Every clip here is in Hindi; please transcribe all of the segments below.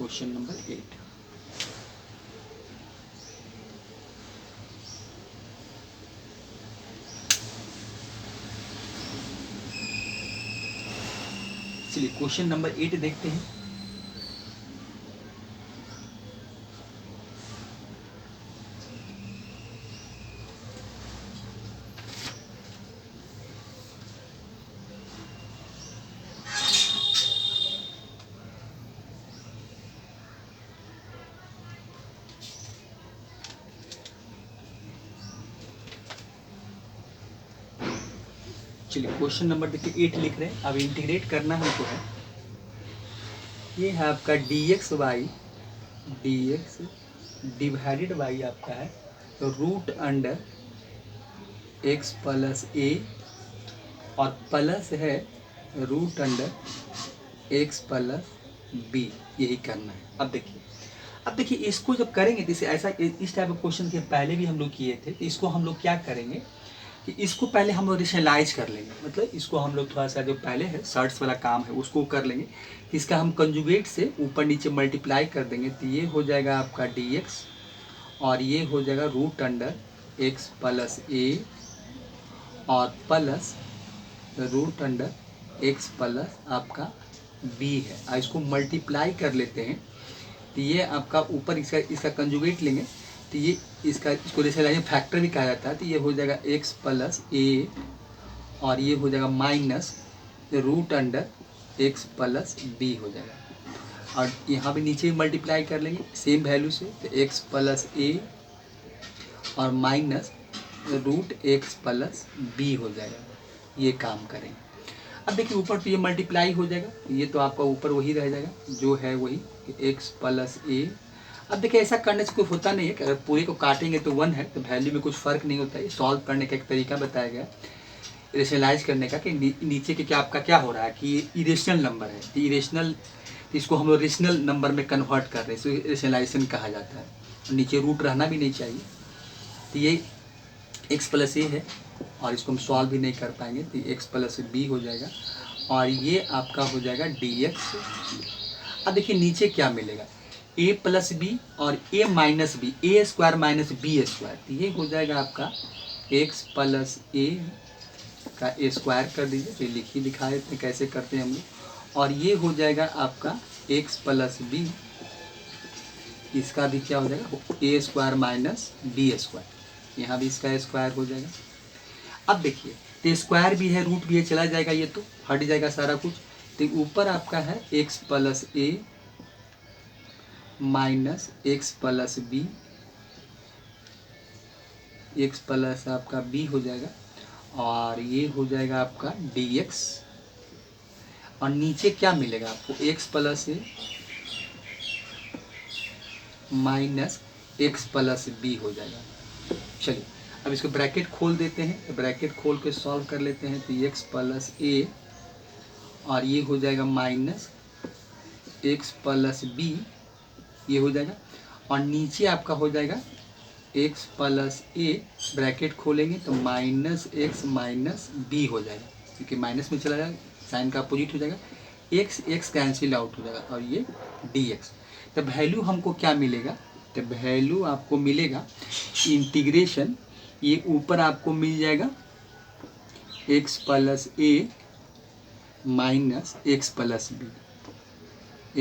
Question number 8। चलिए क्वेश्चन नंबर 8 देखते हैं। चलिए क्वेश्चन नंबर देखिए 8 लिख रहे हैं। अब इंटीग्रेट करना हमको है। ये है आपका dx डिवाइडेड बाई आपका है तो root under x plus a और प्लस है root under x plus b, यही करना है। अब देखिए इसको जब करेंगे जैसे ऐसा इस टाइप ऑफ क्वेश्चन के पहले भी हम लोग किए थे, तो इसको हम लोग क्या करेंगे कि इसको पहले हम लोग रेशनलाइज कर लेंगे। मतलब इसको हम लोग थोड़ा सा जो पहले है सर्ट्स वाला काम है उसको कर लेंगे। इसका हम कंजुगेट से ऊपर नीचे मल्टीप्लाई कर देंगे तो ये हो जाएगा आपका dx और ये हो जाएगा root under x plus a और plus root under x plus आपका b है। और इसको मल्टीप्लाई कर लेते हैं तो ये आपका ऊपर इसका कंजुगेट लेंगे तो ये इसको जैसे फैक्टर भी कहा जाता है। तो ये हो जाएगा x प्लस a और ये हो जाएगा minus root under x plus b हो जाएगा। और यहाँ भी नीचे भी मल्टीप्लाई कर लेंगे सेम वैल्यू से तो x प्लस a और minus root x plus b हो जाएगा। ये काम करेंगे। अब देखिए ऊपर तो ये मल्टीप्लाई हो जाएगा, ये तो आपका ऊपर वही रह जाएगा जो है वही x प्लस a। अब देखिए ऐसा करने से कुछ होता नहीं है कि अगर पूरे को काटेंगे तो 1 है तो वैल्यू में कुछ फ़र्क नहीं होता है। सॉल्व करने का एक तरीका बताया गया रेशनलाइज करने का कि नीचे के क्या आपका क्या हो रहा है कि इरेशनल नंबर है तो इरेशनल, इसको हम लोग रेशनल नंबर में कन्वर्ट कर रहे हैं, इसको रेशनलाइजेशन कहा जाता है। नीचे रूट रहना भी नहीं चाहिए। तो ये x प्लस a है और इसको हम सॉल्व भी नहीं कर पाएंगे तो x प्लस b हो जाएगा और ये आपका हो जाएगा dx। अब देखिए नीचे क्या मिलेगा a प्लस बी और a minus B, A square minus B square, तो ये हो जाएगा आपका x प्लस a का a स्क्वायर कर दीजिए। तो लिखी दिखा देते हैं कैसे करते हैं हम लोग। और ये हो जाएगा आपका x प्लस बी, इसका भी क्या हो जाएगा a square minus B square, यहाँ भी इसका स्क्वायर हो जाएगा। अब देखिए तो स्क्वायर भी है रूट भी है, चला जाएगा ये तो हट जाएगा सारा कुछ। तो ऊपर आपका है x plus a minus x plus b, x plus आपका b हो जाएगा और ये हो जाएगा आपका dx। और नीचे क्या मिलेगा आपको x plus a minus x plus b हो जाएगा। चलिए अब इसको ब्रैकेट खोल देते हैं, ब्रैकेट खोल के सॉल्व कर लेते हैं तो x प्लस a और ये हो जाएगा माइनस x प्लस b, ये हो जाएगा। और नीचे आपका हो जाएगा x प्लस a, ब्रैकेट खोलेंगे तो माइनस x माइनस b हो जाएगा क्योंकि माइनस में चला जाएगा, साइन का अपोजिट हो जाएगा, x कैंसिल आउट हो जाएगा और ये dx। तो वैल्यू हमको क्या मिलेगा, तो वैल्यू आपको मिलेगा इंटीग्रेशन, ये ऊपर आपको मिल जाएगा x plus a minus x plus b,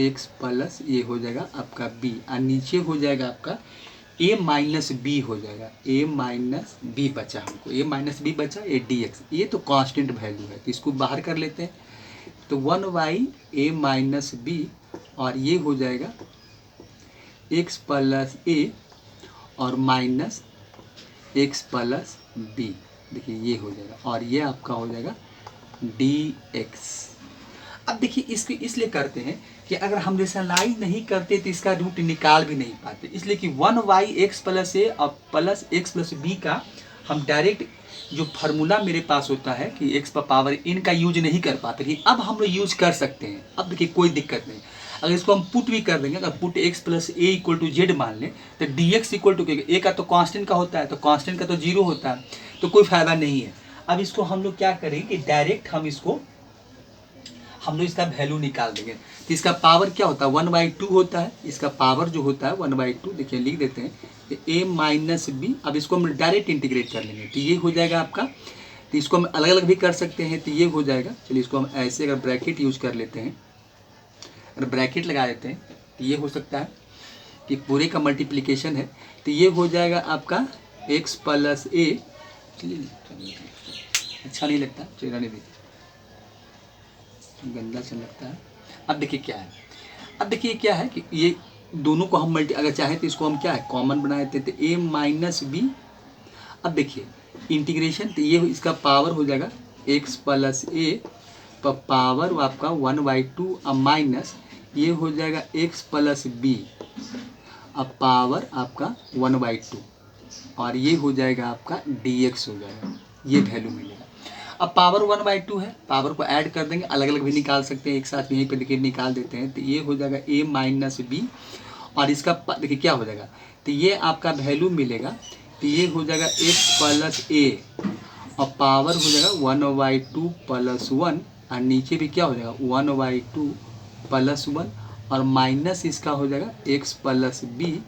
x plus ये हो जाएगा आपका b और नीचे हो जाएगा आपका a माइनस b हो जाएगा, a माइनस b बचा हमको, a माइनस b बचा ये dx। ये तो कांस्टेंट वैल्यू है तो इसको बाहर कर लेते हैं तो 1/a माइनस b और ये हो जाएगा x प्लस a और माइनस x प्लस b, देखिए ये हो जाएगा और ये आपका हो जाएगा dx। अब देखिए इसको इसलिए करते हैं कि अगर हम रेशनलाइज नहीं करते तो इसका रूट निकाल भी नहीं पाते, इसलिए कि 1/x प्लस a और प्लस x प्लस b का हम डायरेक्ट जो फार्मूला मेरे पास होता है कि x पर पावर n का यूज नहीं कर पाते थे, अब हम लोग यूज कर सकते हैं। अब देखिए कोई दिक्कत नहीं, अगर इसको हम पुट भी कर देंगे, अगर put x plus a equal to Z मान लें तो dx इक्वल टू a का तो कांस्टेंट का होता है तो कांस्टेंट का तो 0 होता है तो कोई फायदा नहीं है। अब इसको हम लोग क्या करेंगे कि डायरेक्ट हम इसको हम लोग इसका वैल्यू निकाल देंगे। तो इसका पावर क्या होता है, 1/2 होता है। इसका पावर जो होता है 1/2, देखिए लिख देते हैं a माइनस बी। अब इसको हम डायरेक्ट इंटीग्रेट कर लेंगे, तो ये हो जाएगा आपका। तो इसको हम अलग अलग भी कर सकते हैं, तो ये हो जाएगा। चलिए इसको हम ऐसे अगर ब्रैकेट यूज कर लेते हैं, अगर ब्रैकेट लगा देते हैं, तो ये हो सकता है कि पूरे का मल्टीप्लिकेशन है। तो ये हो जाएगा आपका x प्लस ए। चलिए अच्छा नहीं लगता, चेहरा नहीं देखिए, गंदा सा लगता है। अब देखिए क्या है, अब देखिए क्या है कि ये दोनों को हम अगर चाहें तो इसको हम क्या है कॉमन बना देते हैं, तो a माइनस बी। अब देखिए इंटीग्रेशन, तो ये इसका पावर हो जाएगा x प्लस ए पावर आपका 1/2, अब माइनस ये हो जाएगा x प्लस बी, अब पावर आपका 1/2, और ये हो जाएगा आपका dx हो जाएगा, ये वैल्यू मिलेगा। अब पावर 1/2 है, पावर को ऐड कर देंगे, अलग अलग भी निकाल सकते हैं, एक साथ यहीं पे देखिए निकाल देते हैं। तो ये हो जाएगा a माइनस बी, और इसका देखिए क्या हो जाएगा, तो ये आपका वैल्यू मिलेगा। तो ये हो जाएगा x प्लस ए, और पावर हो जाएगा 1/2 प्लस 1, और नीचे भी क्या हो जाएगा 1/2 प्लस 1, और माइनस इसका हो जाएगा x प्लस बी,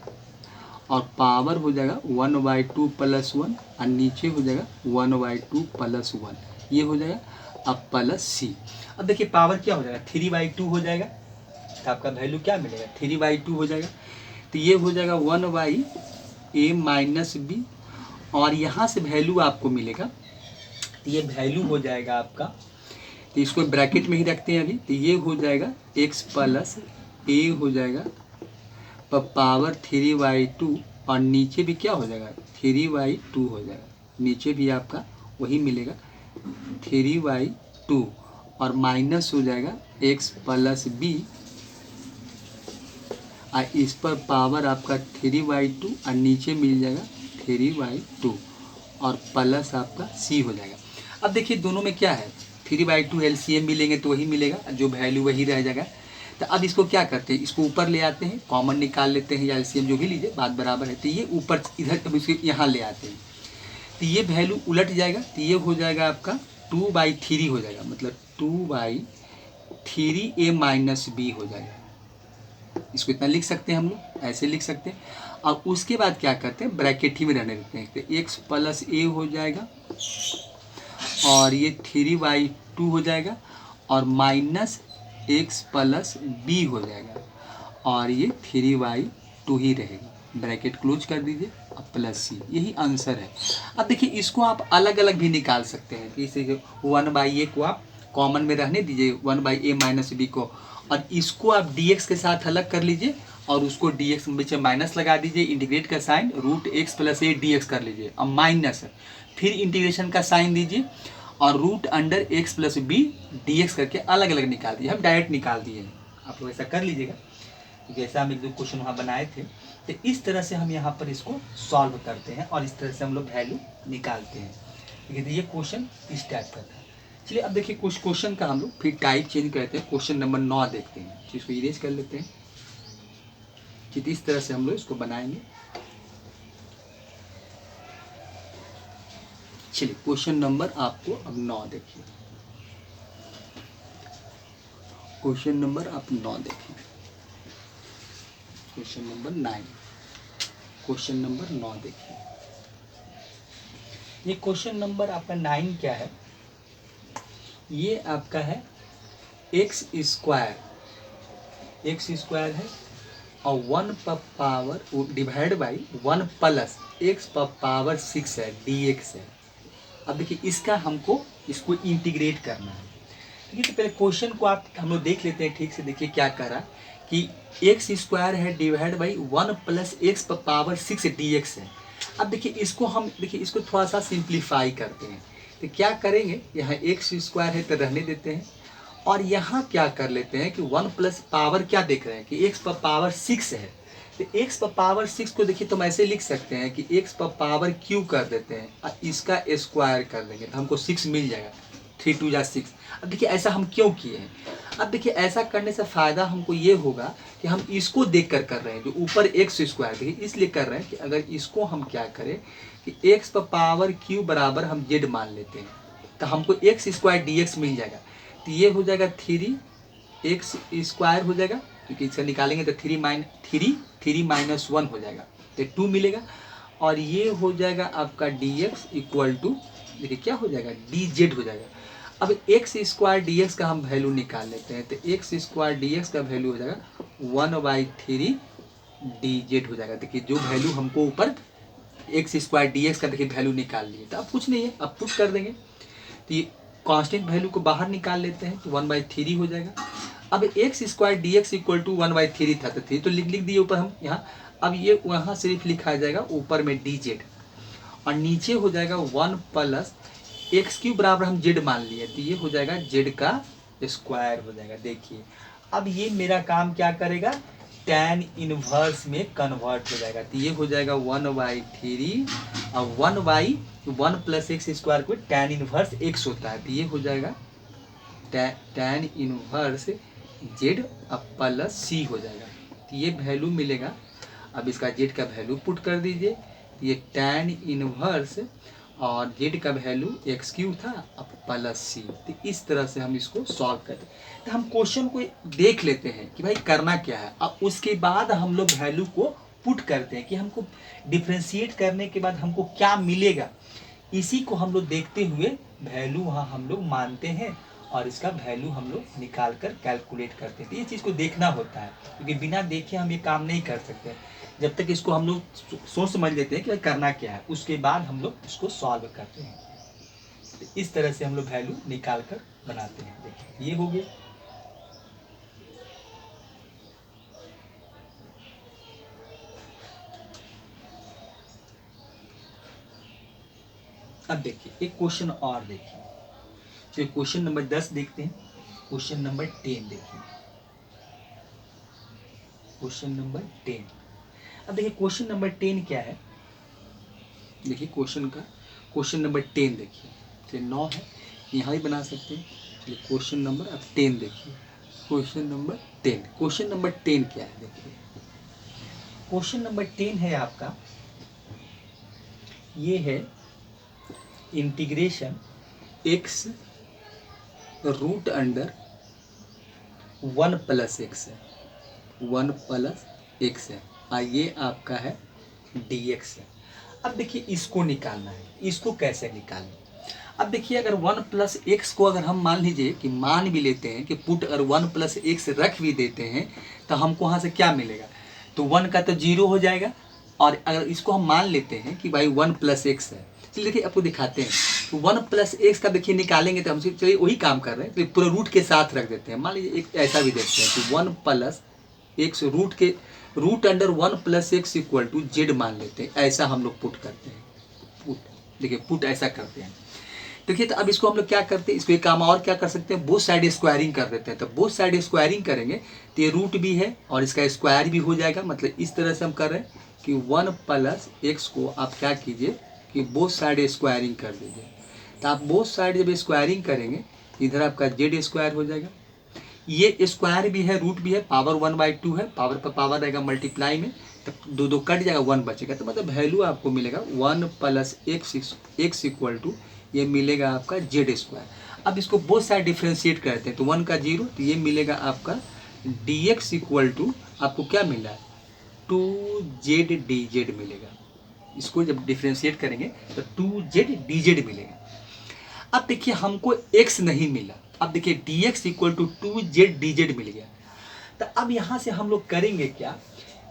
और पावर हो जाएगा 1/2 प्लस 1, और नीचे हो जाएगा 1/2 प्लस 1, ये हो जाएगा। अब प्लस सी, अब देखिए पावर क्या हो जाएगा 3/2 हो जाएगा। तो आपका वैल्यू क्या मिलेगा 3/2 हो जाएगा। तो ये हो जाएगा 1/a माइनस बी, और यहाँ से वैल्यू आपको मिलेगा। तो ये वैल्यू हो जाएगा आपका, तो इसको ब्रैकेट में ही रखते हैं अभी। तो ये हो जाएगा x प्लस ए हो जाएगा पावर 3/2, और नीचे भी क्या हो जाएगा 3/2 हो जाएगा, नीचे भी आपका वही मिलेगा 3/2, और माइनस हो जाएगा x प्लस बी, और इस पर पावर आपका 3/2, और नीचे मिल जाएगा 3/2, और प्लस आपका c हो जाएगा। अब देखिए दोनों में क्या है 3/2 LCM मिलेंगे तो वही मिलेगा, जो वैल्यू वही रह जाएगा। तो अब इसको क्या करते हैं, इसको ऊपर ले आते हैं, कॉमन निकाल लेते हैं, या LCM जो भी लीजिए बात बराबर है। तो ये ऊपर इधर अब इसको यहाँ ले आते हैं, तो ये वैल्यू उलट जाएगा। तो ये हो जाएगा आपका 2/3 हो जाएगा, मतलब 2/3 a माइनस बी हो जाएगा। इसको इतना लिख सकते हैं हम लोग, ऐसे लिख सकते हैं। और उसके बाद क्या करते हैं ब्रैकेट ही में रहने देते हैं। तो x प्लस ए हो जाएगा, और ये 3/2 हो जाएगा, और माइनस x प्लस बी हो जाएगा, और ये 3/2 ही रहेगा। ब्रैकेट क्लोज कर दीजिए, अब प्लस सी, यही आंसर है। अब देखिए इसको आप अलग अलग भी निकाल सकते हैं। इसे 1/a को आप कॉमन में रहने दीजिए, 1/a माइनस बी को, और इसको आप dx के साथ अलग कर लीजिए, और उसको dx में बीच में माइनस लगा दीजिए, इंटीग्रेट का साइन √x प्लस ए dx कर लीजिए, अब माइनस फिर इंटीग्रेशन का साइन दीजिए, और √x प्लस बी dx करके अलग अलग निकाल दिए। हम डायरेक्ट निकाल दिए हैं, आप लोग ऐसा कर लीजिएगा, जैसा हम एक दो क्वेश्चन वहाँ बनाए थे। तो इस तरह से हम यहाँ पर इसको सॉल्व करते हैं, और इस तरह से हम लोग वैल्यू निकालते हैं। ठीक है, तो ये क्वेश्चन इस टाइप का था। चलिए अब देखिए कुछ क्वेश्चन का हम लोग फिर टाइप चेंज करते हैं। क्वेश्चन नंबर 9 देखते हैं, इसको इरेज कर लेते हैं। ठीक, इस तरह से हम लोग इसको बनाएंगे। चलिए क्वेश्चन नंबर आपको अब 9 देखिए, क्वेश्चन नंबर आप 9 देखिए, क्वेश्चन नंबर 9, क्वेश्चन नंबर 9 देखिए। ये क्वेश्चन नंबर आपका 9 क्या है, ये आपका है x स्क्वायर है, और 1 पर power divide by 1 plus x पर पावर 6 है, dx है। अब देखिए इसका हमको इसको इंटीग्रेट करना है। ठीक है, तो पहले क्वेश्चन को आप हम लोग देख लेते हैं ठीक से। देखिए क्या कर रहा कि x स्क्वायर है डिवाइड बाई 1 प्लस x पर पावर 6 dx है। अब देखिए इसको हम इसको थोड़ा सा सिंप्लीफाई करते हैं। तो क्या करेंगे, यहाँ x स्क्वायर है तो रहने देते हैं, और यहाँ क्या कर लेते हैं कि 1 प्लस पावर क्या देख रहे हैं कि x पर पावर 6 है। तो x पर पावर 6 को देखिए तो हम ऐसे लिख सकते हैं कि x पर पावर q कर देते हैं, और इसका स्क्वायर कर देंगे तो हमको 6 मिल जाएगा, 3 2 6। अब देखिए ऐसा हम क्यों किए हैं, अब देखिए ऐसा करने से फ़ायदा हमको ये होगा कि हम इसको देख कर रहे हैं, जो ऊपर x स्क्वायर देखिए इसलिए कर रहे हैं कि अगर इसको हम क्या करें कि x पर पावर q बराबर हम z मान लेते हैं, तो हमको x स्क्वायर dx मिल जाएगा। तो ये हो जाएगा 3 एक्स स्क्वायर हो जाएगा, क्योंकि इसका निकालेंगे तो थ्री माइनस वन हो जाएगा, तो 2 मिलेगा। और ये हो जाएगा आपका डी एक्स इक्वल टू, देखिए क्या हो जाएगा, डी जेड हो जाएगा। अब एक्स स्क्वायर डी एक्स का हम वैल्यू निकाल लेते हैं, तो एक्स स्क्वायर डी एक्स का वैल्यू हो जाएगा 1/3 डी जेड हो जाएगा। देखिए जो वैल्यू हमको ऊपर एक्स स्क्वायर डी एक्स का देखिए वैल्यू निकाल लिए, तो अब कुछ नहीं है, अब पुट कर देंगे, तो ये कांस्टेंट वैल्यू को बाहर निकाल लेते हैं, तो 1/3 हो जाएगा। अब X square D X equal to 1/3 था, तो 3 तो लिख दिए ऊपर हम यहाँ। अब ये वहाँ सिर्फ लिखा जाएगा ऊपर में डी जेड, और नीचे हो जाएगा 1 प्लस एक्स क्यूब बराबर हम जेड मान लिए, तो ये हो जाएगा जेड का स्क्वायर हो जाएगा। देखिए अब ये मेरा काम क्या करेगा, tan इनवर्स में कन्वर्ट हो जाएगा, तो ये हो जाएगा 1/3 और 1 प्लस एक्स स्क्वायर को tan इनवर्स एक्स होता है, तो ये हो जाएगा tan इनवर्स जेड अब प्लस सी हो जाएगा, तो ये वैल्यू मिलेगा। अब इसका जेड का वैल्यू पुट कर दीजिए, ये tan इनवर्स और जेड का वैल्यू एक्स क्यू था अब प्लस सी, तो इस तरह से हम इसको सॉल्व करते हैं। तो हम क्वेश्चन को देख लेते हैं कि भाई करना क्या है, अब उसके बाद हम लोग वैल्यू को पुट करते हैं कि हमको डिफ्रेंशिएट करने के बाद हमको क्या मिलेगा, इसी को हम लोग देखते हुए वैल्यू वहाँ हम लोग मानते हैं और इसका वैल्यू हम लोग निकाल कर कैलकुलेट करते हैं। तो ये चीज़ को देखना होता है, क्योंकि बिना देखे हम ये काम नहीं कर सकते। जब तक इसको हम लोग सोच समझ लेते हैं कि भाई करना क्या है, उसके बाद हम लोग इसको सॉल्व करते हैं। तो इस तरह से हम लोग वैल्यू निकाल कर बनाते हैं। देखिए ये हो गया। अब देखिए एक क्वेश्चन और देखिए, तो क्वेश्चन नंबर 10 देखते हैं। क्वेश्चन नंबर 10 देखिए, क्वेश्चन नंबर 10। अब देखिए क्वेश्चन नंबर 10 क्या है, देखिए क्वेश्चन नंबर 10 देखिए, चलिए 9 है यहाँ भी बना सकते हैं। चलिए क्वेश्चन नंबर अब 10 देखिए, क्वेश्चन नंबर 10। क्वेश्चन नंबर 10 क्या है, देखिए क्वेश्चन नंबर 10 है आपका, ये है integration x root under 1 plus X है, 1 प्लस एक्स है, और ये आपका है dx है। अब देखिए इसको निकालना है, इसको कैसे निकालें। अब देखिए अगर 1 प्लस एक्स को अगर हम मान लीजिए कि मान भी लेते हैं कि पुट अगर 1 प्लस एक्स रख भी देते हैं, तो हमको वहाँ से क्या मिलेगा, तो 1 का तो 0 हो जाएगा। और अगर इसको हम मान लेते हैं कि भाई 1 प्लस एक्स है, चलिए देखिए आपको दिखाते हैं, तो 1 प्लस एक्स का देखिए निकालेंगे, तो हमसे चलिए वही काम कर रहे हैं, तो पूरा रूट के साथ रख देते हैं। मान लीजिए एक ऐसा भी देखते हैं कि 1 plus X root under 1 plus X equal to Z मान लेते हैं, ऐसा हम लोग पुट करते हैं। पुट देखिए पुट ऐसा करते हैं। देखिए तो अब इसको हम लोग क्या करते हैं, इसको एक काम और क्या कर सकते हैं, बोथ साइड स्क्वायरिंग कर देते हैं। तो बोथ साइड स्क्वायरिंग करेंगे तो ये रूट भी है और इसका स्क्वायर भी हो जाएगा। मतलब इस तरह से हम कर रहे हैं कि 1 प्लस एक्स को आप क्या कीजिए कि बोथ साइड स्क्वायरिंग कर दीजिए। तो आप बोथ साइड जब स्क्वायरिंग करेंगे, इधर आपका जेड स्क्वायर हो जाएगा, ये स्क्वायर भी है रूट भी है, पावर 1/2 है, पावर पर पावर रहेगा मल्टीप्लाई में, तो दो कट जाएगा, 1 बचेगा। तो मतलब वैल्यू आपको मिलेगा 1 प्लस एक्स इक्वल टू ये मिलेगा आपका जेड स्क्वायर। अब इसको बोथ साइड डिफ्रेंशिएट करते हैं, तो 1 का 0, तो ये मिलेगा आपका dx इक्वल टू आपको क्या मिला है 2z dz मिलेगा। इसको जब डिफ्रेंशिएट करेंगे तो 2z dz मिलेगा। अब देखिए हमको x नहीं मिला, अब देखिए dx equal to 2z dz मिल गया। तो अब यहाँ से हम लोग करेंगे क्या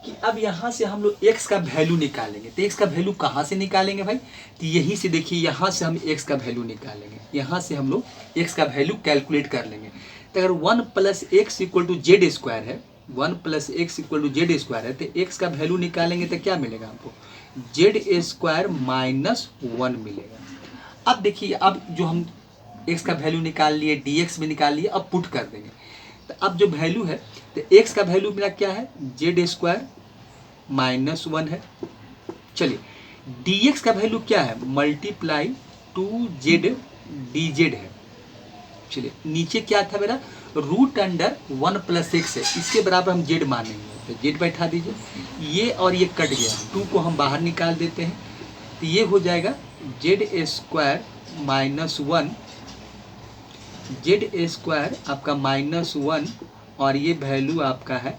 कि अब यहाँ से हम लोग x का वैल्यू निकालेंगे। तो x का वैल्यू कहाँ से निकालेंगे भाई, तो यहीं से देखिए, यहाँ से हम x का वैल्यू निकालेंगे, यहाँ से हम लोग x का वैल्यू कैलकुलेट कर लेंगे। तो अगर 1 plus X equal to Z square है, 1 plus X equal to Z square है, तो x का वैल्यू निकालेंगे तो क्या मिलेगा हमको, जेड स्क्वायर माइनस 1 मिलेगा। अब देखिए अब जो हम x का वैल्यू निकाल लिए, dx भी निकाल लिए, अब पुट कर देंगे। तो अब जो वैल्यू है, तो x का वैल्यू मेरा क्या है, जेड स्क्वायर माइनस 1 है। चलिए dx का वैल्यू क्या है, मल्टीप्लाई 2z dz है। चलिए नीचे क्या था मेरा, रूट अंडर 1 प्लस एक्स है, इसके बराबर हम z मानेंगे, तो z बैठा दीजिए, ये और ये कट गया, 2 को हम बाहर निकाल देते हैं, तो ये हो जाएगा Z square minus 1, Z square आपका माइनस 1 और ये वैल्यू आपका है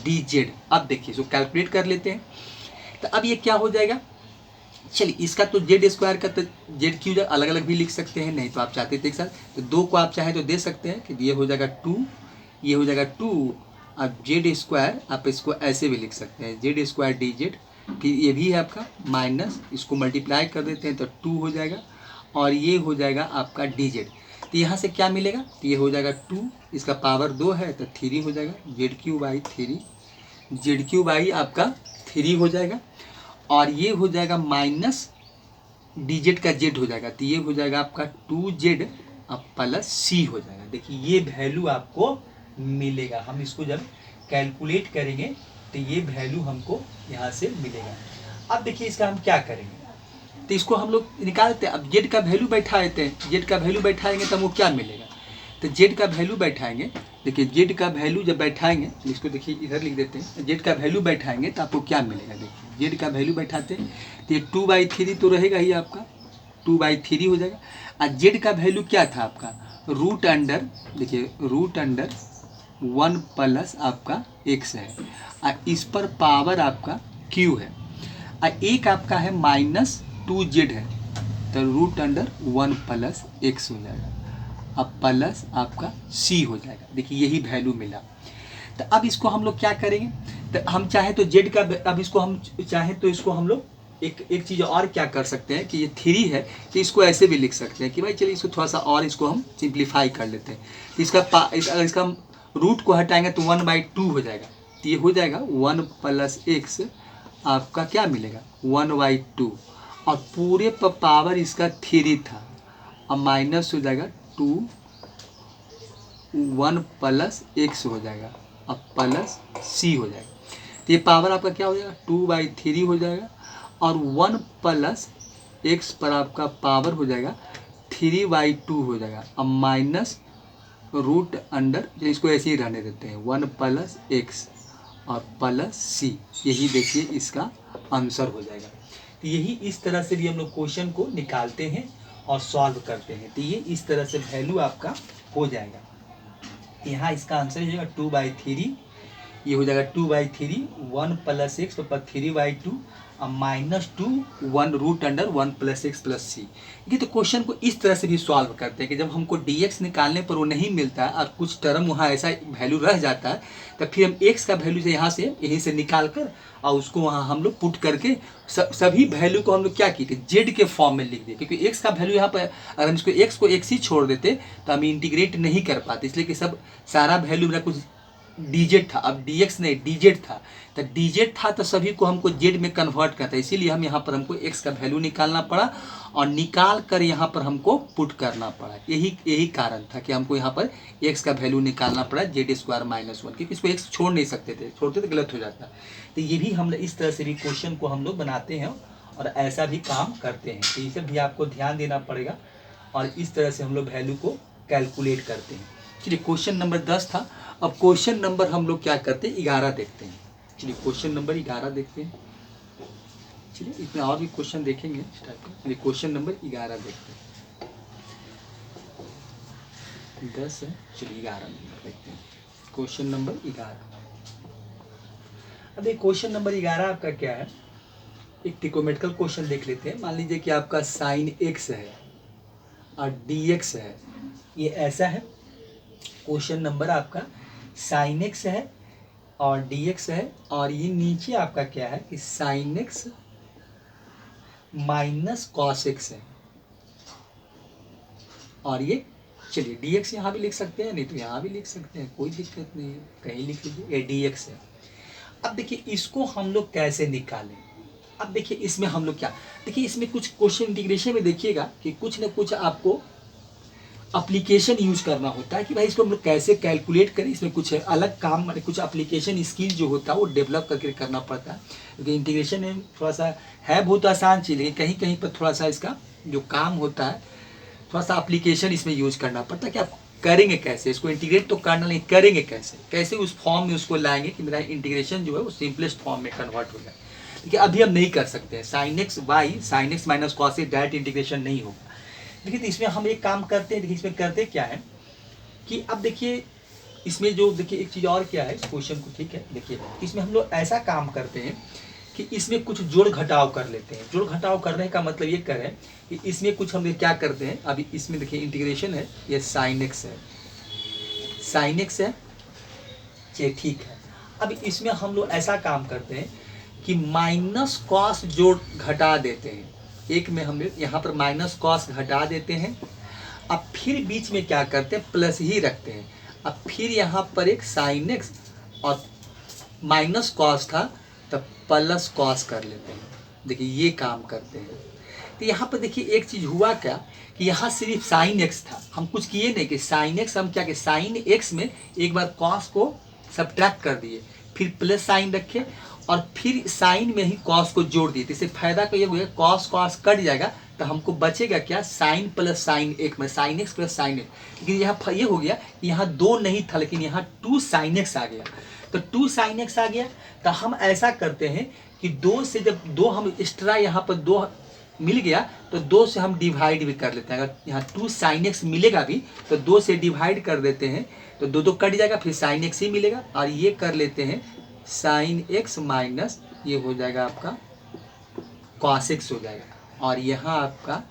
डी जेड। अब देखिए इसको कैलकुलेट कर लेते हैं। तो अब ये क्या हो जाएगा, चलिए इसका तो जेड स्क्वायर का तो जेड क्यू अलग अलग भी लिख सकते हैं, नहीं तो आप चाहते थे एक साथ, तो दो को आप चाहें तो दे सकते हैं कि ये हो जाएगा 2, ये हो जाएगा 2, अब जेड स्क्वायर आप इसको ऐसे भी लिख सकते हैं जेड स्क्वायर डी जेड। फिर ये भी है आपका माइनस, इसको मल्टीप्लाई कर देते हैं तो 2 हो जाएगा, और ये हो जाएगा आपका डी जेड। तो यहाँ से क्या मिलेगा, तो ये हो जाएगा 2, इसका पावर 2 है तो 3 हो जाएगा, Z Q by 3, Z Q by आपका 3 हो जाएगा, और ये हो जाएगा माइनस डी जेड का जेड हो जाएगा, तो ये हो जाएगा आपका 2z अब प्लस सी हो जाएगा। देखिए ये वैल्यू आपको मिलेगा, हम इसको जब कैलकुलेट करेंगे तो ये वैल्यू हमको यहाँ से मिलेगा। अब देखिए इसका हम क्या करेंगे, तो इसको हम लोग निकालते हैं। अब जेड का वैल्यू बैठा देते हैं, जेड का वैल्यू बैठाएंगे तो हमको क्या मिलेगा, तो जेड का वैल्यू बैठाएंगे। देखिए जेड का वैल्यू जब बैठाएंगे, इसको देखिए इधर लिख देते हैं, जेड का वैल्यू बैठाएंगे तो आपको क्या मिलेगा। देखिए जेड का वैल्यू बैठाते हैं तो ये 2/3 तो रहेगा ही आपका, 2/3 हो जाएगा। और जेड का वैल्यू क्या था आपका, रूट अंडर, देखिए रूट अंडर 1 प्लस आपका x है, और इस पर पावर आपका q है, और एक आपका है -2z है, तो रूट अंडर 1 प्लस x हो जाएगा, अब प्लस आपका c हो जाएगा। देखिए यही वैल्यू मिला। तो अब इसको हम लोग क्या करेंगे, तो हम चाहे तो जेड का, अब इसको हम चाहे तो इसको हम लोग एक चीज़ और क्या कर सकते हैं कि ये 3 है तो इसको ऐसे भी लिख सकते हैं कि भाई चलिए इसको थोड़ा सा और इसको हम सिंप्लीफाई कर लेते हैं। तो अगर इसका हम रूट को हटाएंगे तो 1/2 हो जाएगा, तो ये हो जाएगा 1 प्लस x आपका क्या मिलेगा 1/2, और पूरे पर पावर इसका 3 था, अब माइनस हो जाएगा 2, 1 प्लस x हो जाएगा, अब प्लस c हो जाएगा। तो ये पावर आपका क्या हो जाएगा 2/3 हो जाएगा, और 1 प्लस x पर आपका पावर हो जाएगा 3/2 हो जाएगा, अब माइनस रूट अंडर, इसको ऐसे ही रहने देते हैं 1 प्लस x और प्लस c, यही देखिए इसका आंसर हो जाएगा। तो यही इस तरह से भी हम लोग क्वेश्चन को निकालते हैं और सॉल्व करते हैं। तो ये इस तरह से वैल्यू आपका हो जाएगा। यहाँ इसका आंसर हो जाएगा 2/3, ये हो जाएगा 2/3, 1 प्लस x तो 3/2 -2 1 root under 1 plus x plus C. देखिए तो क्वेश्चन को इस तरह से भी सॉल्व करते हैं कि जब हमको dx निकालने पर वो नहीं मिलता है और कुछ टर्म वहाँ ऐसा वैल्यू रह जाता है, तो फिर हम x का वैल्यू से यहाँ से यहीं से निकाल कर और उसको वहाँ हम लोग पुट करके सभी वैल्यू को हम लोग क्या किए जेड के फॉर्म में लिख दिए, क्योंकि x का वैल्यू यहाँ पर अगर हम इसको x को x ही छोड़ देते तो हम इंटीग्रेट नहीं कर पाते, इसलिए कि सब सारा वैल्यू मेरा कुछ dz था, अब dx नहीं dz था, तो dz था तो सभी को हमको z में कन्वर्ट करता है, इसीलिए हम यहाँ पर हमको x का वैल्यू निकालना पड़ा और निकाल कर यहाँ पर हमको पुट करना पड़ा। यही कारण था कि हमको यहाँ पर x का वैल्यू निकालना पड़ा z² - 1, क्योंकि इसको x छोड़ नहीं सकते थे, छोड़ते तो गलत हो जाता। तो ये भी हम इस तरह से भी क्वेश्चन को हम लोग बनाते हैं और ऐसा भी काम करते हैं, तो ये सब भी आपको ध्यान देना पड़ेगा और इस तरह से हम लोग वैल्यू को कैलकुलेट करते हैं। चलिए क्वेश्चन नंबर 10 था, अब क्वेश्चन नंबर हम लोग क्या करते हैं 11 देखते हैं। चलिए क्वेश्चन नंबर 11 देखते हैं। चलिए इसमें और भी क्वेश्चन देखेंगे इस टाइप का। चलिए क्वेश्चन नंबर 11 देखते हैं। 10 है, चलिए 11 नंबर देखते हैं। Question number 11। अब ये क्वेश्चन नंबर 11 आपका क्या है, एक ट्रिकोमेट्रिकल क्वेश्चन देख लेते हैं। मान लीजिए कि आपका साइन x है और dx है, ये ऐसा है क्वेश्चन नंबर आपका, साइन x है और dx है, और ये नीचे आपका क्या है कि sine x minus cos x है, और ये चलिए dx यहाँ भी लिख सकते हैं, नहीं तो यहाँ भी लिख सकते हैं, कोई दिक्कत नहीं है, कहीं लिख लीजिए ये dx है। अब देखिए इसको हम लोग कैसे निकालें। अब देखिए इसमें हम लोग क्या, देखिए इसमें कुछ क्वेश्चन इंटीग्रेशन में देखिएगा कि कुछ ना कुछ आपको एप्लीकेशन यूज करना होता है कि भाई इसको हम लोग कैसे कैलकुलेट करें। इसमें कुछ अलग काम, मतलब कुछ एप्लीकेशन स्किल जो होता है वो डेवलप करके करना पड़ता है, क्योंकि इंटीग्रेशन में थोड़ा सा है बहुत आसान चीज़, लेकिन कहीं कहीं पर थोड़ा सा इसका जो काम होता है थोड़ा सा एप्लीकेशन इसमें यूज करना पड़ता है कि आप करेंगे कैसे इसको इंटीग्रेट, तो करना नहीं, करेंगे कैसे उस फॉर्म में उसको लाएंगे कि मेरा इंटीग्रेशन जो है वो सिंपलेस्ट फॉर्म में कन्वर्ट हो जाए। देखिए अभी हम नहीं कर सकते हैं, sign X minus cos x direct integration नहीं होगा। देखिए तो इसमें हम एक काम करते हैं, देखिए इसमें करते क्या है कि अब देखिए इसमें जो देखिए एक चीज़ और क्या है इस क्वेश्चन को, ठीक है, देखिए इसमें हम लोग ऐसा काम करते हैं कि इसमें कुछ जोड़ घटाव कर लेते हैं। जोड़ घटाव करने का मतलब ये करें कि इसमें कुछ हम क्या करते हैं, अभी इसमें देखिए इंटीग्रेशन है, ये साइन एक्स है, साइन एक्स है, चलिए ठीक है। अब इसमें हम लोग ऐसा काम करते हैं कि माइनस कॉस जोड़ घटा देते हैं। एक में हम लोग यहाँ पर माइनस कॉस घटा देते हैं, अब फिर बीच में क्या करते हैं, प्लस ही रखते हैं। अब फिर यहाँ पर एक साइन एक्स और माइनस कॉस था तब प्लस कॉस कर लेते हैं। देखिए ये काम करते हैं। तो यहाँ पर देखिए एक चीज़ हुआ क्या कि यहाँ सिर्फ साइन एक्स था, हम कुछ किए नहीं कि साइन एक्स हम क्या कि साइन एक्स में एक बार कॉस को सब्ट्रैक्ट कर दिए, फिर प्लस साइन रखे और फिर साइन में ही कॉस को जोड़ दिए। तो इससे फायदा तो ये हुआ कॉस कॉस कट जाएगा तो हमको बचेगा क्या, साइन प्लस साइन एक में sine x plus sine x. लेकिन यहाँ ये हो गया कि यहाँ 2 नहीं था लेकिन यहाँ 2 साइन एक्स आ गया। तो 2 साइन एक्स आ गया तो हम ऐसा करते हैं कि 2 से जब 2 हम एक्स्ट्रा यहाँ पर 2 मिल गया तो 2 से हम डिवाइड भी कर लेते हैं। अगर यहाँ 2 साइन एक्स मिलेगा भी तो 2 से डिवाइड कर देते हैं तो 2 कट जाएगा, फिर साइन एक्स ही मिलेगा। और ये कर लेते हैं साइन एक्स माइनस ये हो जाएगा आपका कॉस एक्स हो जाएगा और यहाँ आपका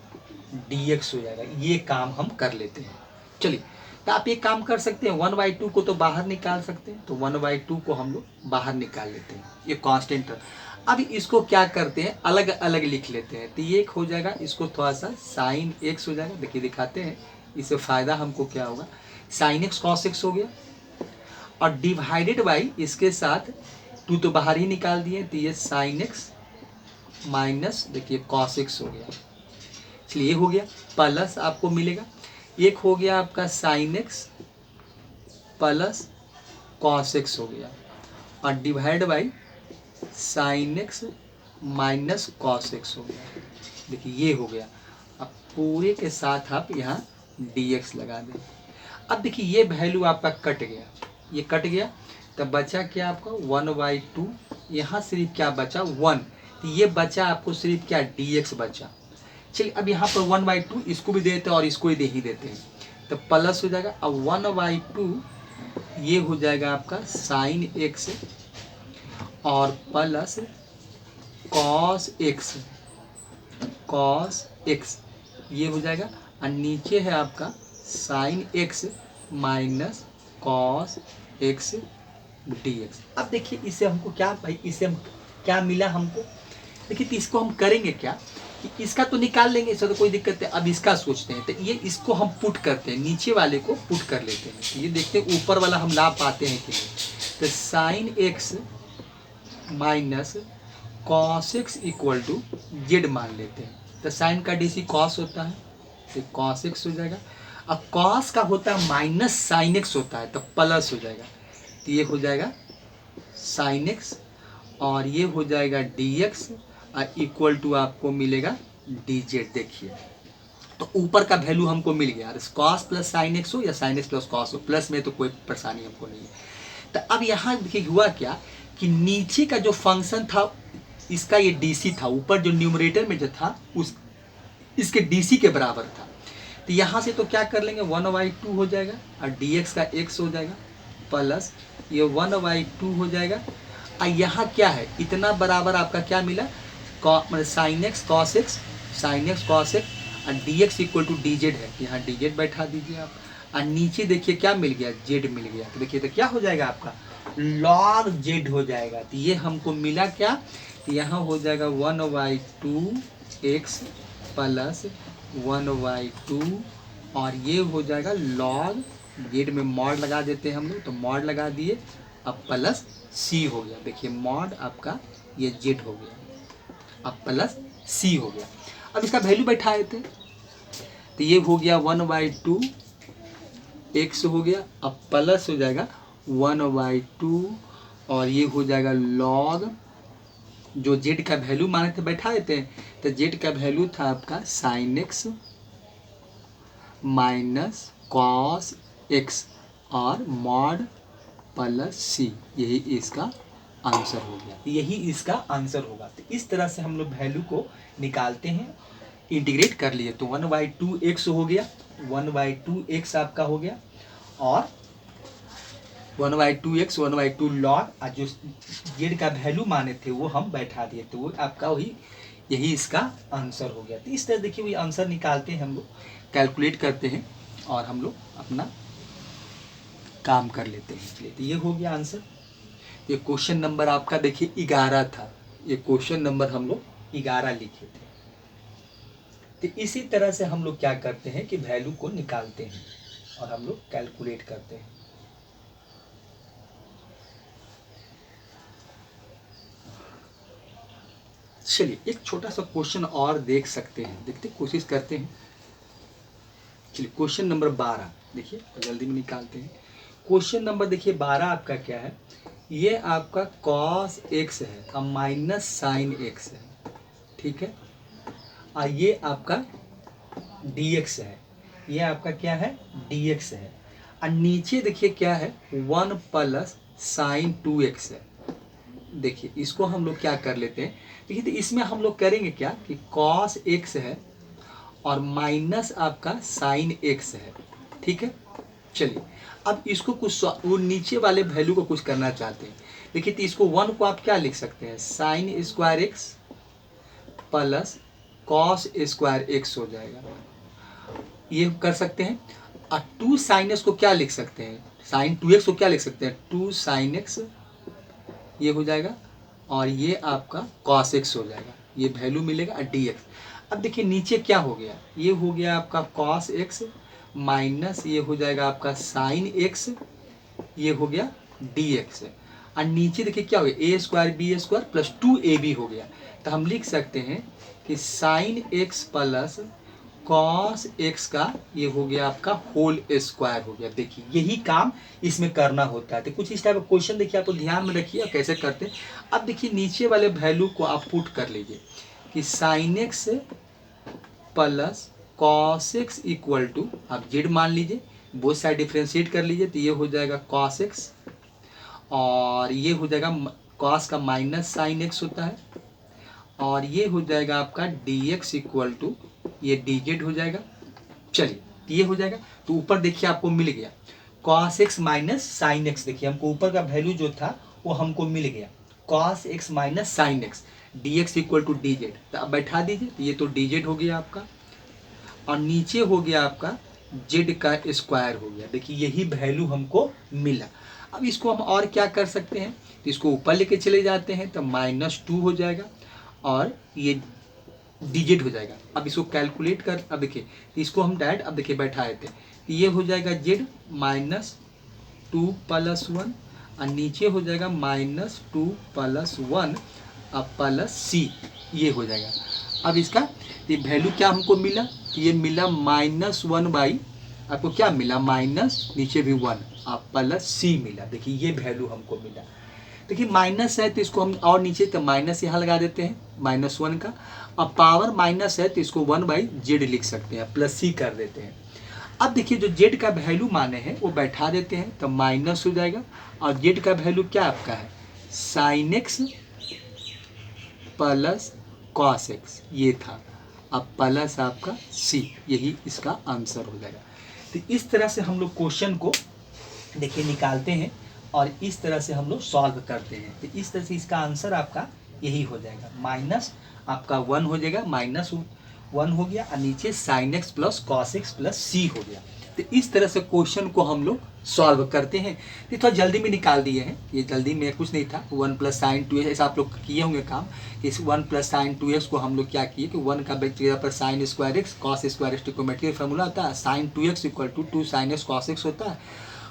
डी एक्स हो जाएगा। ये काम हम कर लेते हैं। चलिए तो आप एक काम कर सकते हैं 1/2 को तो बाहर निकाल सकते हैं, तो 1/2 को हम लोग बाहर निकाल लेते हैं, ये कांस्टेंट। अब इसको क्या करते हैं अलग अलग लिख लेते हैं। तो ये एक हो जाएगा, इसको थोड़ा सा साइन एक्स हो जाएगा, देखिए दिखाते हैं इससे फ़ायदा हमको क्या होगा, साइन एक्स कॉस एक्स हो गया और डिवाइडेड बाई इसके साथ 2 तो बाहर ही निकाल दिए तो ये साइन एक्स माइनस देखिए कॉस एक्स हो गया। चलिए ये हो गया, प्लस आपको मिलेगा एक हो गया आपका sine x plus cos x हो गया और divide by sine X minus cos x हो गया। देखिए ये हो गया। अब पूरे के साथ आप यहाँ डी एक्स लगा दें। अब देखिए ये वैल्यू आपका कट गया, ये कट गया तब बचा क्या आपका 1/2, यहाँ सिर्फ क्या बचा 1, तो ये बचा आपको सिर्फ क्या डी एक्स बचा। चलिए अब यहाँ पर 1/2 इसको भी देते हैं और इसको भी दे ही देते हैं तो प्लस हो जाएगा। अब 1/2 ये हो जाएगा आपका साइन एक्स और plus cos x, cos x ये हो जाएगा और नीचे है आपका sign X minus cos x D x. अब देखिए इससे हमको क्या भाई, इससे हम क्या मिला हमको, देखिए तो इसको हम करेंगे क्या कि इसका तो निकाल लेंगे, इससे तो कोई दिक्कत है। अब इसका सोचते हैं तो ये इसको हम पुट करते हैं, नीचे वाले को पुट कर लेते हैं। तो ये देखते हैं ऊपर वाला हम ला पाते हैं कि नहीं। तो sine X minus cos X equal to Z मान लेते हैं। तो साइन का डीसी कॉस होता है तो कॉस एक्स हो जाएगा। अब कॉस का होता है माइनस साइन एक्स होता है तो प्लस हो जाएगा। तो ये हो जाएगा साइन एक्स और ये हो जाएगा डी एक्स और इक्वल टू आपको मिलेगा डी जेड। देखिए तो ऊपर का वैल्यू हमको मिल गया, कॉस प्लस साइन एक्स हो या साइन एक्स प्लस कॉस हो, प्लस में तो कोई परेशानी हमको नहीं है। तो अब यहाँ देखिए हुआ क्या कि नीचे का जो फंक्शन था इसका ये डीसी था, ऊपर जो न्यूमरेटर में जो था उस इसके डीसी के बराबर था। तो यहाँ से तो क्या कर लेंगे 1/2 हो जाएगा और dx का x हो जाएगा प्लस ये 1/2 हो जाएगा। और यहाँ क्या है इतना बराबर आपका क्या मिला मतलब sine X cos X, sine X cos X और dx equal to D Z है, यहाँ डी जेड बैठा दीजिए आप। और नीचे देखिए क्या मिल गया जेड मिल गया। तो देखिए तो क्या हो जाएगा आपका लॉग जेड हो जाएगा। तो ये हमको मिला क्या, तो यहाँ हो जाएगा 1/2x प्लस 1/2 और ये हो जाएगा लॉग जेड में मॉड लगा देते हैं हम लोग, तो मॉड लगा दिए अब प्लस सी हो गया। देखिए मॉड आपका ये जेड हो गया अब प्लस सी हो गया। अब इसका वैल्यू बैठा देते हैं तो ये हो गया 1/2x हो गया अब प्लस हो जाएगा 1/2 और ये हो जाएगा लॉग जो जेड का वैल्यू माने थे बैठा देते हैं। तो जेड का वैल्यू था आपका sign X minus cos X और मॉड प्लस सी, यही इसका आंसर हो गया, यही इसका आंसर होगा। तो इस तरह से हम लोग वैल्यू को निकालते हैं, इंटीग्रेट कर लिए तो 1/2x हो गया, 1/2x आपका हो गया और 1/2x 1/2 log, और जो जेड का वैल्यू माने थे वो हम बैठा दिए, तो वो आपका वही यही इसका आंसर हो गया। तो इस तरह देखिए वही आंसर निकालते हैं हम लोग, कैलकुलेट करते हैं और हम लोग अपना काम कर लेते हैं। चलिए तो ये हो गया आंसर। ये क्वेश्चन नंबर आपका देखिए 11 था, ये क्वेश्चन नंबर हम लोग 11 लिखे थे। तो इसी तरह से हम लोग क्या करते हैं कि वैल्यू को निकालते हैं और हम लोग कैलकुलेट करते हैं। चलिए एक छोटा सा क्वेश्चन और देख सकते हैं, देखते कोशिश करते हैं। चलिए क्वेश्चन नंबर 12 देखिए, जल्दी में निकालते हैं। क्वेश्चन नंबर देखिए 12 आपका क्या है, ये आपका cos x है और माइनस साइन x है, ठीक है, और ये आपका dx है, ये आपका क्या है dx है, और नीचे देखिए क्या है 1 प्लस साइन 2x है। देखिए इसको हम लोग क्या कर लेते हैं, देखिए तो इसमें हम लोग करेंगे क्या कि cos x है और माइनस आपका साइन x है, ठीक है। चलिए अब इसको कुछ वो नीचे वाले वैल्यू को कुछ करना चाहते हैं, देखिए तो इसको 1 को आप क्या लिख सकते हैं, sign square x plus cos square x हो जाएगा, ये कर सकते हैं। और 2 साइन x को क्या लिख सकते हैं, साइन 2x को क्या लिख सकते हैं, 2 साइन x ये हो जाएगा, और ये आपका cos x हो जाएगा, ये वैल्यू मिलेगा dx। अब देखिए नीचे क्या हो गया, ये हो गया आपका cos x माइनस ये हो जाएगा आपका साइन x, ये हो गया dx। और नीचे देखिए क्या हो गया, a square B square plus 2ab हो गया। तो हम लिख सकते हैं कि sine x plus cos x का ये हो गया आपका होल स्क्वायर हो गया। देखिए यही काम इसमें करना होता है। तो कुछ इस टाइप का क्वेश्चन देखिए आप ध्यान में रखिए कैसे करते हैं। अब देखिए नीचे वाले वैल्यू को आप पुट कर लीजिए कि sine x plus cos x equal to, आप जेड मान लीजिए, बोथ साइड डिफ्रेंशिएट कर लीजिए, तो ये हो जाएगा कॉस x और ये हो जाएगा कॉस का माइनस साइन x होता है, और ये हो जाएगा आपका dx इक्वल टू ये dz हो जाएगा। चलिए ये हो जाएगा, तो ऊपर देखिए आपको मिल गया cos x minus sine x। देखिए हमको ऊपर का वैल्यू जो था वो हमको मिल गया cos x minus sine x, dx equal to dz। तो अब बैठा दीजिए, तो ये तो dz हो गया आपका, और नीचे हो गया आपका z का स्क्वायर हो गया। देखिए यही वैल्यू हमको मिला। अब इसको हम और क्या कर सकते हैं, तो इसको ऊपर लेके चले जाते हैं, तो -2 हो जाएगा और ये डिजिट हो जाएगा। अब इसको कैलकुलेट कर, अब देखिए इसको हम डायरेक्ट अब देखिए बैठाए थे, ये हो जाएगा z -2 प्लस 1 और नीचे हो जाएगा -2 प्लस 1 प्लस c, ये हो जाएगा। अब इसका ये वैल्यू क्या हमको मिला, ये मिला -1 बाई, आपको क्या मिला माइनस नीचे भी 1 प्लस c मिला। देखिए ये वैल्यू हमको मिला। देखिए माइनस है तो इसको हम और नीचे तो माइनस यहाँ लगा देते हैं -1 का, अब पावर माइनस है तो इसको 1/z लिख सकते हैं, प्लस c कर देते हैं। अब देखिए जो z का वैल्यू माने हैं वो बैठा देते हैं, तो माइनस हो जाएगा, और z का वैल्यू क्या आपका है sine x plus cos x, ये था, अब प्लस आपका c, यही इसका आंसर हो जाएगा। तो इस तरह से हम लोग क्वेश्चन को देखिए निकालते हैं और इस तरह से हम लोग सॉल्व करते हैं। तो इस तरह से इसका आंसर आपका यही हो जाएगा, माइनस आपका 1 हो जाएगा, -1 हो गया, और नीचे sine x plus cos x plus c हो गया। तो इस तरह से क्वेश्चन को हम लोग सॉल्व करते हैं। ये थोड़ा जल्दी में निकाल दिए हैं, ये जल्दी में कुछ नहीं था, 1 प्लस साइन 2x ऐसा आप लोग किए होंगे काम। इस 1 प्लस साइन 2x को हम लोग क्या किए कि 1 का जगह पर sine square x cos square x trigonometry formula होता है, sine 2x equal to 2 sine x cos x होता है,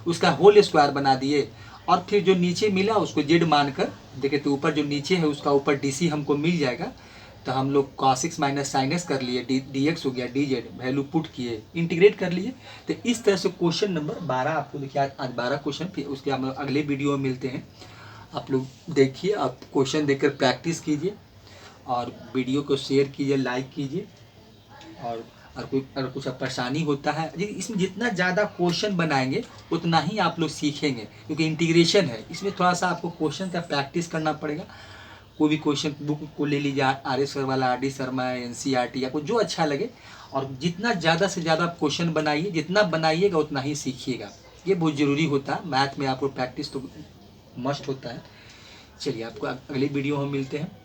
उसका होल स्क्वायर बना दिए, और फिर जो नीचे मिला उसको जेड मानकर देखिए, तो ऊपर जो नीचे है उसका ऊपर डीसी हमको मिल जाएगा, तो हम लोग cos x minus sine x कर लिए, dx हो गया dz, वैल्यू पुट किए, इंटीग्रेट कर लिए। तो इस तरह से क्वेश्चन नंबर 12 आपको देखिए, आज 12 क्वेश्चन, फिर उसके हम अगले वीडियो में मिलते हैं। आप लोग देखिए, आप क्वेश्चन देखकर प्रैक्टिस कीजिए और वीडियो को शेयर कीजिए, लाइक कीजिए, और अगर कुछ परेशानी होता है, इसमें जितना ज़्यादा क्वेश्चन बनाएंगे उतना ही आप लोग सीखेंगे, क्योंकि इंटीग्रेशन है, इसमें थोड़ा सा आपको क्वेश्चन का प्रैक्टिस करना पड़ेगा। कोई भी क्वेश्चन बुक को ले लीजिए, आर एस सर वाला, आर डी शर्मा, NCERT, आपको जो अच्छा लगे, और जितना ज़्यादा से ज़्यादा क्वेश्चन बनाइए, जितना बनाइएगा उतना ही सीखिएगा। ये बहुत ज़रूरी होता है, मैथ में आपको प्रैक्टिस तो मस्ट होता है। चलिए आपको अगले वीडियो में मिलते हैं।